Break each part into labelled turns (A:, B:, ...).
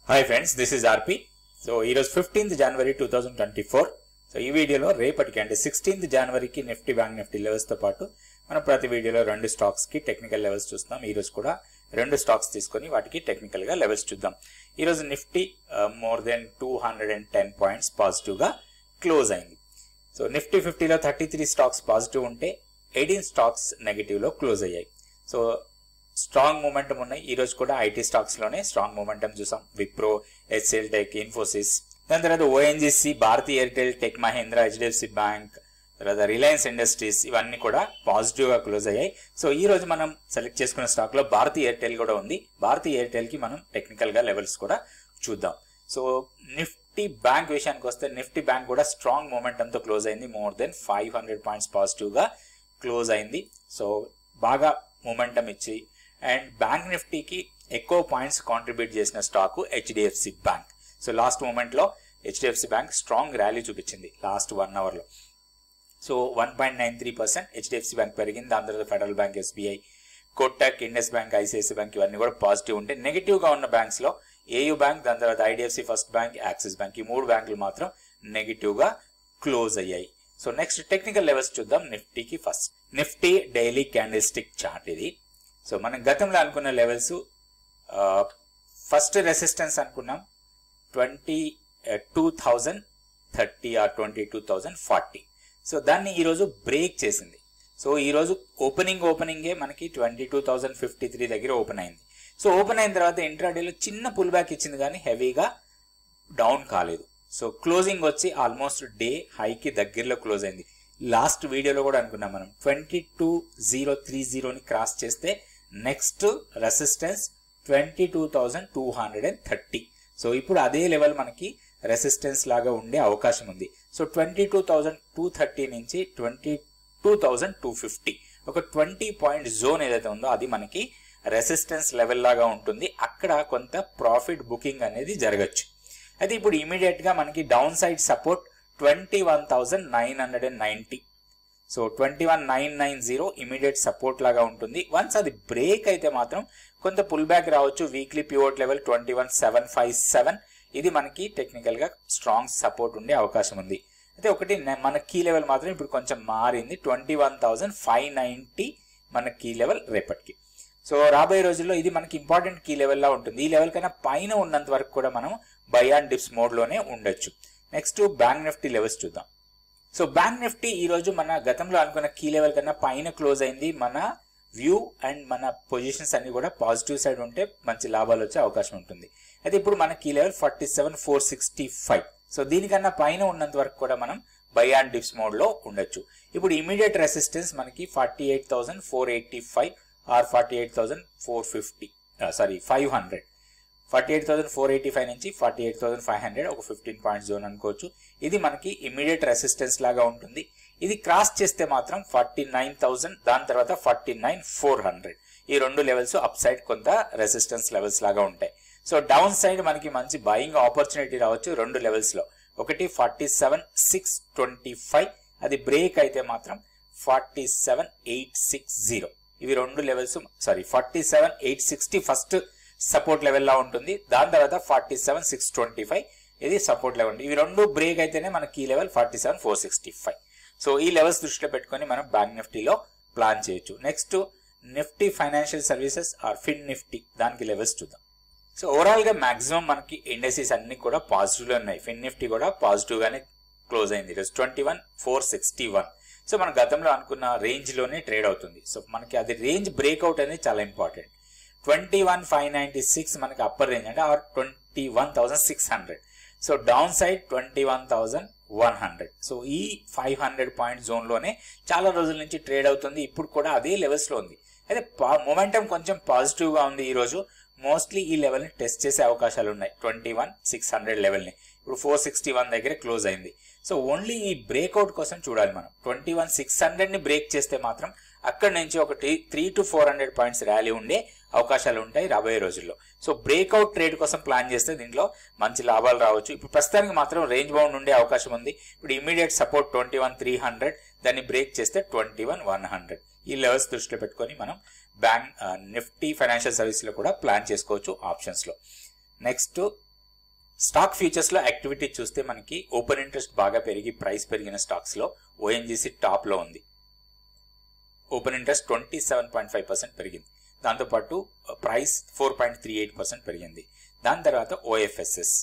A: Hi friends, this is RP. So ఈరోజు 15th జనవరి 2024. So ఈ వీడియోలో రేపటికి అంటే 16th జనవరికి నిఫ్టీ బ్యాంక్ నిఫ్టీ లెవెల్స్తో పాటు మనం ప్రతి వీడియోలో రెండు స్టాక్స్కి టెక్నికల్ లెవెల్స్ చూస్తాం. ఈరోజు కూడా రెండు స్టాక్స్ తీసుకొని వాటికి టెక్నికల్గా లెవెల్స్ చూద్దాం. ఈరోజు నిఫ్టీ మోర్ దెన్ 210 పాయింట్స్ పాజిటివ్గా క్లోజ్ అయింది. సో నిఫ్టీ 50లో 33 స్టాక్స్ పాజిటివ్ ఉంటే 18 స్టాక్స్ నెగిటివ్లో క్లోజ్ అయ్యాయి. సో స్ట్రాంగ్ మూమెంటం ఉన్నాయి. ఈ రోజు కూడా ఐటీ స్టాక్స్ లోనే స్ట్రాంగ్ మూమెంటం చూసాం. విప్రో, హెచ్సిఎల్ టెక్, ఇన్ఫోసిస్, దాని తర్వాత ONGC, Bharti Airtel, Tech Mahindra, HDFC bank, తర్వాత రిలయన్స్ ఇండస్ట్రీస్ ఇవన్నీ కూడా పాజిటివ్ గా క్లోజ్ అయ్యాయి. సో ఈ రోజు మనం సెలెక్ట్ చేసుకున్న స్టాక్ లో భారతీ ఎయిర్టెల్ కూడా ఉంది. భారతీ ఎయిర్టెల్ కి మనం టెక్నికల్ గా లెవెల్స్ కూడా చూద్దాం. సో నిఫ్టీ బ్యాంక్ విషయానికి వస్తే నిఫ్టీ బ్యాంక్ కూడా స్ట్రాంగ్ మూమెంటంతో క్లోజ్ అయింది. మోర్ దెన్ 500 పాయింట్స్ పాజిటివ్ గా క్లోజ్ అయింది. సో బాగా మూమెంటం ఇచ్చి అండ్ బ్యాంక్ నిఫ్టీకి ఎక్కువ పాయింట్స్ కాంట్రిబ్యూట్ చేసిన stock HDFC bank. So last moment లో హెచ్డిఎఫ్సి బ్యాంక్ స్ట్రాంగ్ ర్యాలీ చూపించింది లాస్ట్ 1 అవర్ లో. సో 1.93% హెచ్డిఎఫ్సి బ్యాంక్ పెరిగింది. దాని తర్వాత federal bank, SBI, Kotak, Indus bank, ICICI bank ఇవన్నీ కూడా పాజిటివ్ ఉంటే నెగిటివ్ గా ఉన్న బ్యాంక్స్ లో ఏయూ బ్యాంక్, దాని తర్వాత IDFC first bank, axis bank ఈ మూడు బ్యాంకులు మాత్రం నెగిటివ్ గా క్లోజ్ అయ్యాయి. సో నెక్స్ట్ టెక్నికల్ లెవెల్స్ చూద్దాం. నిఫ్టీకి first Nifty daily candlestick chart ఇది. సో మనం గతంలో అనుకున్న లెవెల్స్ ఫస్ట్ రెసిస్టెన్స్ అనుకున్నాం 22,030 ఆర్ 22,040. సో దాన్ని ఈరోజు బ్రేక్ చేసింది. సో ఈరోజు ఓపెనింగే మనకి 22,053 దగ్గర ఓపెన్ అయింది. సో ఓపెన్ అయిన తర్వాత ఇంట్రాడేలో చిన్న పుల్ బ్యాక్ ఇచ్చింది కానీ హెవీగా డౌన్ కాలేదు. సో క్లోజింగ్ వచ్చి ఆల్మోస్ట్ డే హైకి దగ్గరలో క్లోజ్ అయింది. లాస్ట్ వీడియోలో కూడా అనుకున్నాం మనం 22,030ని క్రాస్ చేస్తే నెక్స్ట్ రెసిస్టెన్స్ 22,230. సో ఇప్పుడు అదే లెవెల్ మనకి రెసిస్టెన్స్ లాగా ఉండే అవకాశం ఉంది. సో 22,230 నుంచి 22,250 ఒక 20 పాయింట్ జోన్ ఏదైతే ఉందో అది మనకి రెసిస్టెన్స్ లెవెల్ లాగా ఉంటుంది. అక్కడ కొంత ప్రాఫిట్ బుకింగ్ అనేది జరగచ్చు. అయితే ఇప్పుడు ఇమీడియట్ గా మనకి down side support 21,990. So 21,990 immediate support లాగా ఉంటుంది. వన్స్ అది బ్రేక్ అయితే మాత్రం కొంత పుల్ బ్యాక్ రావచ్చు. వీక్లీ పివోట్ లెవెల్ 21,757 ఇది మనకి టెక్నికల్ గా స్ట్రాంగ్ సపోర్ట్ ఉండే అవకాశం ఉంది. అయితే ఒకటి మన కీ లెవెల్ మాత్రం ఇప్పుడు కొంచెం మారింది. 21,590 మన కీ లెవెల్ రేపటికి. సో రాబోయే రోజుల్లో ఇది మనకి ఇంపార్టెంట్ కీ లెవెల్ లా ఉంటుంది. ఈ లెవెల్ కన్నా పైన ఉన్నంత వరకు కూడా మనం బై అండ్ డిప్స్ మోడ్ లోనే ఉండొచ్చు. నెక్స్ట్ బ్యాంక్ నిఫ్టీ లెవెల్స్ చూద్దాం. సో బ్యాంక్ నిఫ్టీ ఈ రోజు మన గతంలో అనుకున్న కీ లెవెల్ కన్నా పైన క్లోజ్ అయింది. మన వ్యూ అండ్ మన పొజిషన్స్ అన్ని కూడా పాజిటివ్ సైడ్ ఉంటే మంచి లాభాలు వచ్చే అవకాశం ఉంటుంది. అయితే ఇప్పుడు మన కీ లెవెల్ 47,465. సో దీనికన్నా పైన ఉన్నంత వరకు కూడా మనం బై అండ్ డిప్స్ మోడ్ లో ఉండొచ్చు. ఇప్పుడు ఇమీడియట్ రెసిస్టెన్స్ మనకి 48,485 ఆర్ 48,450 500. 48,485 నుంచి 48,500 ఒక 15 పాయింట్ జోన్ అనుకోవచ్చు. ఇది మనకి ఇమీడియట్ రెసిస్టెన్స్ లాగా ఉంటుంది. ఇది క్రాస్ చేస్తే మాత్రం 49,000 దాని తర్వాత 49,400 ఈ రెండు లెవెల్స్ అప్ సైడ్ కొంత రెసిస్టెన్స్ లెవెల్స్ లాగా ఉంటాయి. సో డౌన్ సైడ్ మనకి మంచి బయింగ్ ఆపర్చునిటీ రావచ్చు రెండు లెవెల్స్ లో. ఒకటి 47,625 అది బ్రేక్ అయితే మాత్రం 47,860 ఇవి రెండు లెవెల్స్ 47,860 ఫస్ట్ సపోర్ట్ లెవెల్ లా ఉంటుంది. దాని తర్వాత 47,625 ఇది సపోర్ట్ లెవెల్. ఇవి రెండు బ్రేక్ అయితేనే మన కీ లెవెల్ 47,465. సో ఈ లెవెల్స్ దృష్టిలో పెట్టుకొని మనం బ్యాంక్ నిఫ్టీలో ప్లాన్ చేయొచ్చు. Next Nifty financial services or Fin Nifty దానికి లెవెల్స్ చూద్దాం. సో ఓవరాల్ గా మాక్సిమం మనకి ఇండస్ట్రీస్ అన్ని కూడా పాజిటివ్ లో ఉన్నాయి. ఫిన్ నిఫ్టీ కూడా పాజిటివ్ గానే క్లోజ్ అయింది. 21,461. సో మన గతంలో అనుకున్న రేంజ్ లోనే ట్రేడ్ అవుతుంది. సో మనకి అది రేంజ్ బ్రేక్అవుట్ అనేది చాలా ఇంపార్టెంట్. 21,596 మనకి అప్పర్ రేంజ్ అంటే 21,600. So down side 21,100. సో ఈ 500 పాయింట్ జోన్ లోనే చాలా రోజుల నుంచి ట్రేడ్ అవుతుంది. ఇప్పుడు కూడా అదే లెవెల్స్ లో ఉంది. అయితే మొమెంటం కొంచెం పాజిటివ్ గా ఉంది. ఈ రోజు మోస్ట్లీ ఈ లెవెల్ ని టెస్ట్ చేసే అవకాశాలు ఉన్నాయి. 21,600 లెవెల్ ని ఇప్పుడు 461 దగ్గర క్లోజ్ అయింది. సో ఓన్లీ ఈ బ్రేక్అవుట్ కోసం చూడాలి మనం. 21,600 ని బ్రేక్ చేస్తే మాత్రం అక్కడ నుంచి ఒక 300 to 400 పాయింట్స్ ర్యాలీ ఉండే అవకాశాలు ఉంటాయి రాబోయే రోజుల్లో. సో బ్రేక్అవుట్ ట్రేడ్ కోసం ప్లాన్ చేస్తే దీంట్లో మంచి లాభాలు రావచ్చు. ఇప్పుడు ప్రస్తుతానికి మాత్రం రేంజ్ బౌండ్ ఉండే అవకాశం ఉంది. ఇప్పుడు ఇమీడియట్ సపోర్ట్ 21,300 దాన్ని బ్రేక్ చేస్తే 21,100 ఈ లెవెల్స్ దృష్టిలో పెట్టుకొని మనం బ్యాంక్ నిఫ్టీ ఫైనాన్షియల్ సర్వీస్ లో కూడా ప్లాన్ చేసుకోవచ్చు ఆప్షన్స్ లో. నెక్స్ట్ స్టాక్ ఫ్యూచర్స్ లో యాక్టివిటీ చూస్తే మనకి ఓపెన్ ఇంట్రెస్ట్ బాగా పెరిగి ప్రైస్ పెరిగిన స్టాక్స్ లో ఓఎన్జీసీ టాప్ లో ఉంది. ఓపెన్ ఇంట్రెస్ట్ 27.5% పెరిగింది. దాంతోపాటు ప్రైస్ 4.38% పెరిగింది. దాని తర్వాత ఓఎఫ్ఎస్ఎస్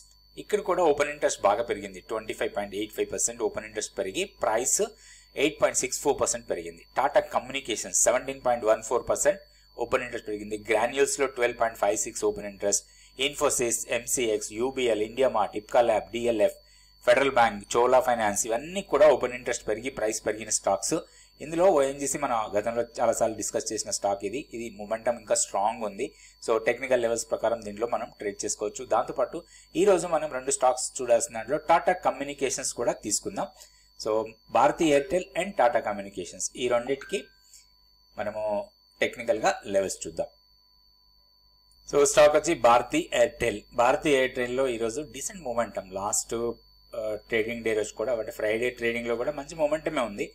A: ఇక్కడ కూడా ఓపెన్ ఇంట్రెస్ట్ బాగా పెరిగింది. 25.85% ఓపెన్ ఇంట్రెస్ట్ పెరిగి ప్రైస్ 8.64% పెరిగింది. టాటా కమ్యూనికేషన్స్ 17.14% ఓపెన్ ఇంట్రెస్ట్ పెరిగింది. గ్రాన్యూల్స్ లో 12.56 open interest. Infosys, MCX, UBL, India mart, Ipca lab, DLF, federal bank, Chola finance ఇవన్నీ కూడా ఓపెన్ ఇంట్రెస్ట్ పెరిగి ప్రైస్ పెరిగిన స్టాక్స్. ఇందులో ఓఎన్జీసీ మన గతంలో చాలాసార్లు డిస్కస్ చేసిన స్టాక్ ఇది మొమెంటం ఇంకా స్ట్రాంగ్ ఉంది. సో టెక్నికల్ లెవెల్స్ ప్రకారం దీంట్లో మనం ట్రేడ్ చేసుకోవచ్చు. దాంతోపాటు ఈ రోజు మనం 2 స్టాక్స్ చూడాల్సిన దాంట్లో టాటా కమ్యూనికేషన్స్ కూడా తీసుకుందాం. So Bharti Airtel and Tata communications ఈ రెండింటికి మనము టెక్నికల్ గా లెవెల్స్ చూద్దాం. సో స్టాక్ వచ్చి భారతీ ఎయిర్టెల్. భారతీ ఎయిర్టెల్ లో ఈరోజు decent momentum last trading day రోజు కూడా అంటే ఫ్రైడే ట్రేడింగ్ లో కూడా మంచి మూమెంటమే ఉంది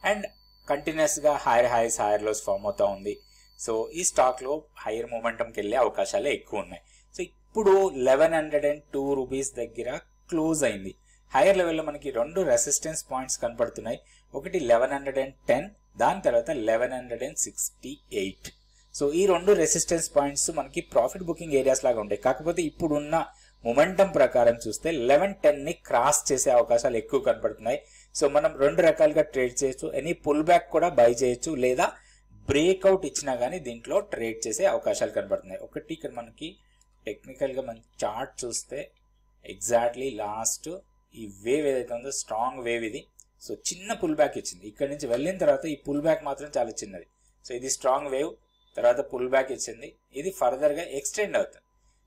A: అండ్ కంటిన్యూస్ గా higher highs higher lows form అవుతా ఉంది. సో ఈ స్టాక్ లో హైయర్ మూమెంటంకి వెళ్ళే అవకాశాలే ఎక్కువ ఉన్నాయి. సో ఇప్పుడు 1102 రూపీస్ దగ్గర క్లోజ్ అయింది. హైయర్ లెవెల్లో మనకి 2 రెసిస్టెన్స్ పాయింట్స్ కనపడుతున్నాయి. ఒకటి 1110, దాని తర్వాత 1168. సో ఈ 2 రెసిస్టెన్స్ పాయింట్స్ మనకి ప్రాఫిట్ బుకింగ్ ఏరియాస్ లాగా ఉంటాయి. కాకపోతే ఇప్పుడున్న మొమెంటం ప్రకారం చూస్తే 1110 ని క్రాస్ చేసే అవకాశాలు ఎక్కువ కనపడుతున్నాయి. సో మనం 2 రకాలుగా ట్రేడ్ చేయొచ్చు. ఎనీ పుల్ బ్యాక్ కూడా బై చేయొచ్చు, లేదా బ్రేక్అవుట్ ఇచ్చినా గానీ దీంట్లో ట్రేడ్ చేసే అవకాశాలు కనపడుతున్నాయి. ఒకటి ఇక్కడ మనకి టెక్నికల్ గా మన చార్ట్ చూస్తే ఎగ్జాక్ట్లీ లాస్ట్ ఈ వేవ్ ఏదైతే ఉందో స్ట్రాంగ్ వేవ్ ఇది. సో చిన్న పుల్ బ్యాక్ ఇచ్చింది. ఇక్కడ నుంచి వెళ్ళిన తర్వాత ఈ పుల్ బ్యాక్ మాత్రం చాలా చిన్నది. సో ఇది స్ట్రాంగ్ వేవ్, తర్వాత పుల్ బ్యాక్ ఇచ్చింది. ఇది ఫర్దర్ గా ఎక్స్టెండ్ అవుతుంది.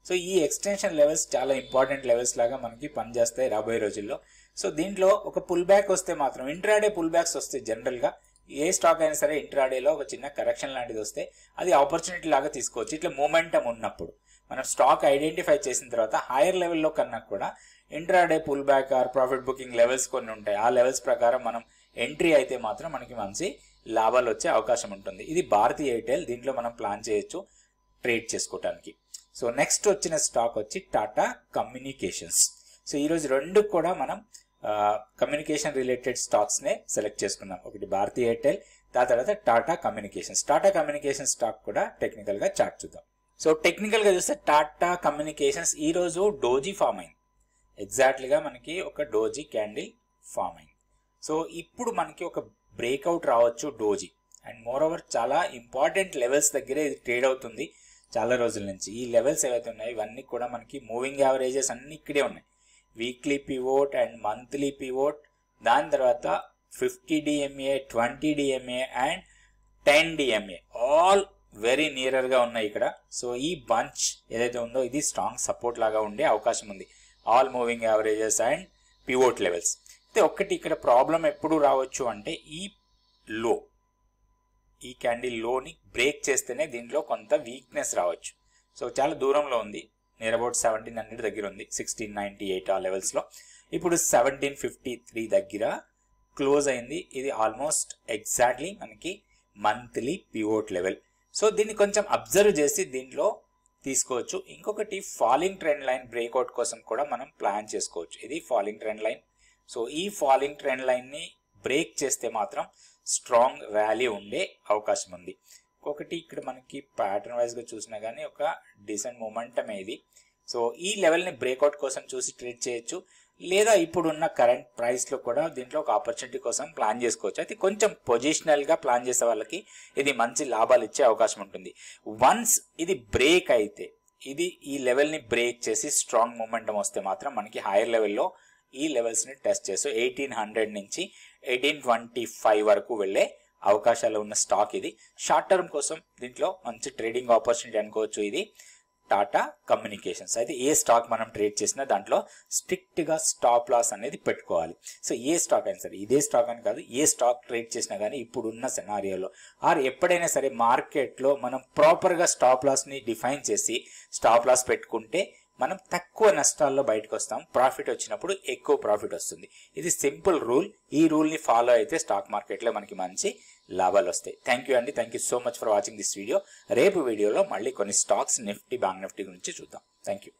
A: సో ఈ ఎక్స్టెన్షన్ లెవెల్స్ చాలా ఇంపార్టెంట్ లెవెల్స్ లాగా మనకి పనిచేస్తాయి రాబోయే రోజుల్లో. సో దీంట్లో ఒక పుల్ బ్యాక్ వస్తే మాత్రం ఇంట్రాడే పుల్ బ్యాక్స్ వస్తాయి. జనరల్ గా ఏ స్టాక్ అయినా సరే ఇంట్రాడేలో ఒక చిన్న కరెక్షన్ లాంటిది వస్తే అది ఆపర్చునిటీ లాగా తీసుకోవచ్చు. ఇట్లా మూమెంటం ఉన్నప్పుడు మనం స్టాక్ ఐడెంటిఫై చేసిన తర్వాత హైయర్ లెవెల్లో కన్నా కూడా intraday pull back or profit booking levels కొన్ని ఉంటాయి. ఆ లెవెల్స్ ప్రకారం మనం ఎంట్రీ అయితే మాత్రం మనకి మంచి లాభాలు వచ్చే అవకాశం ఉంటుంది. ఇది భారతీ ఎయిర్టెల్. దీంట్లో మనం ప్లాన్ చేయొచ్చు ట్రేడ్ చేసుకోవడానికి. సో నెక్స్ట్ వచ్చిన స్టాక్ వచ్చి టాటా కమ్యూనికేషన్స్. సో ఈరోజు 2 కూడా మనం కమ్యూనికేషన్ రిలేటెడ్ స్టాక్స్ నే సెలెక్ట్ చేసుకున్నాం. ఒకటి భారతీ ఎయిర్టెల్, దాని తర్వాత Tata communications. Tata communication stock కూడా టెక్నికల్ గా చార్ట్ చూద్దాం. సో టెక్నికల్ గా చూస్తే టాటా కమ్యూనికేషన్స్ ఈ రోజు డోజీ ఫామ్ అయింది. ఎగ్జాక్ట్లీగా మనకి ఒక డోజీ క్యాండిల్ ఫామ్ అయింది. సో ఇప్పుడు మనకి ఒక బ్రేక్అవుట్ రావచ్చు డోజీ. అండ్ మోర్ ఓవర్ చాలా ఇంపార్టెంట్ లెవెల్స్ దగ్గరే ఇది ట్రేడ్ అవుతుంది చాలా రోజుల నుంచి. ఈ లెవెల్స్ ఏవైతే ఉన్నాయో ఇవన్నీ కూడా మనకి మూవింగ్ యావరేజెస్ అన్ని ఇక్కడే ఉన్నాయి. Weekly pivot and monthly pivot, దాని తర్వాత 50 DMA, 20 DMA and 10 DMA all very nearer గా ఉన్నాయి ఇక్కడ. సో ఈ బంచ్ ఏదైతే ఉందో ఇది స్ట్రాంగ్ సపోర్ట్ లాగా ఉండే అవకాశం ఉంది. All moving averages and pivot levels. అయితే ఒక్కటి ఇక్కడ ప్రాబ్లం ఎప్పుడు రావచ్చు అంటే ఈ లో, ఈ క్యాండిల్ లోని బ్రేక్ చేస్తేనే దీంట్లో కొంత వీక్నెస్ రావచ్చు. సో చాలా దూరంలో ఉంది, నియర్ అబౌట్ 1700 దగ్గర ఉంది, 1698 ఆ లెవెల్స్ లో. ఇప్పుడు 1753 దగ్గర క్లోజ్ అయింది. ఇది ఆల్మోస్ట్ ఎగ్జాక్ట్లీ మనకి మంత్లీ పివోట్ లెవెల్. సో దీన్ని కొంచెం అబ్జర్వ్ చేసి దీంట్లో తీసుకోవచ్చు. ఇంకొకటి ఫాలింగ్ ట్రెండ్ లైన్ బ్రేక్అవుట్ కోసం కూడా మనం ప్లాన్ చేసుకోవచ్చు. ఇది ఫాలింగ్ ట్రెండ్ లైన్. సో ఈ ఫాలింగ్ ట్రెండ్ లైన్ ని బ్రేక్ చేస్తే మాత్రం స్ట్రాంగ్ ర్యాలీ ఉండే అవకాశం ఉంది. ఒకటి ఇక్కడ మనకి ప్యాటర్న్ వైజ్ గా చూసినా గానీ ఒక డీసెంట్ మూమెంటం ఇది. సో ఈ లెవెల్ ని బ్రేక్అవుట్ కోసం చూసి ట్రేడ్ చేయొచ్చు, లేదా ఇప్పుడున్న కరెంట్ ప్రైస్ లో కూడా దీంట్లో ఒక ఆపర్చునిటీ కోసం ప్లాన్ చేసుకోవచ్చు. అయితే కొంచెం పొజిషనల్ గా ప్లాన్ చేసే వాళ్ళకి ఇది మంచి లాభాలు ఇచ్చే అవకాశం ఉంటుంది. వన్స్ ఇది బ్రేక్ అయితే, ఇది ఈ లెవెల్ ని బ్రేక్ చేసి స్ట్రాంగ్ మూమెంటం వస్తే మాత్రం మనకి హైయర్ లెవెల్లో ఈ లెవెల్స్ ని టెస్ట్ చేస్తూ 1800 నుంచి 1825 వరకు వెళ్లే అవకాశాలు ఉన్న స్టాక్ ఇది. షార్ట్ టర్మ్ కోసం దీంట్లో మంచి ట్రేడింగ్ ఆపర్చునిటీ అనుకోవచ్చు ఇది టాటా కమ్యూనికేషన్స్. అయితే ఏ స్టాక్ మనం ట్రేడ్ చేసినా దాంట్లో స్ట్రిక్ట్ గా స్టాప్ లాస్ అనేది పెట్టుకోవాలి. సో ఏ స్టాక్ అయినా సరే, ఇదే స్టాక్ అని కాదు, ఏ స్టాక్ ట్రేడ్ చేసినా కానీ ఇప్పుడున్న సెనారియోలో ఆర్ ఎప్పుడైనా సరే మార్కెట్ లో మనం ప్రాపర్ గా స్టాప్ లాస్ ని డిఫైన్ చేసి స్టాప్ లాస్ పెట్టుకుంటే మనం తక్కువ నష్టాల్లో బయటకు వస్తాం. ప్రాఫిట్ వచ్చినప్పుడు ఎక్కువ ప్రాఫిట్ వస్తుంది. ఇది సింపుల్ రూల్. ఈ రూల్ ని ఫాలో అయితే స్టాక్ మార్కెట్ లో మనకి మంచి లాభాలు వస్తాయి. థ్యాంక్ యూ అండి. Thank you so much for watching this video. రేపు వీడియోలో మళ్ళీ కొన్ని స్టాక్స్ నిఫ్టీ, బ్యాంక్ నిఫ్టీ గురించి చూద్దాం. Thank you.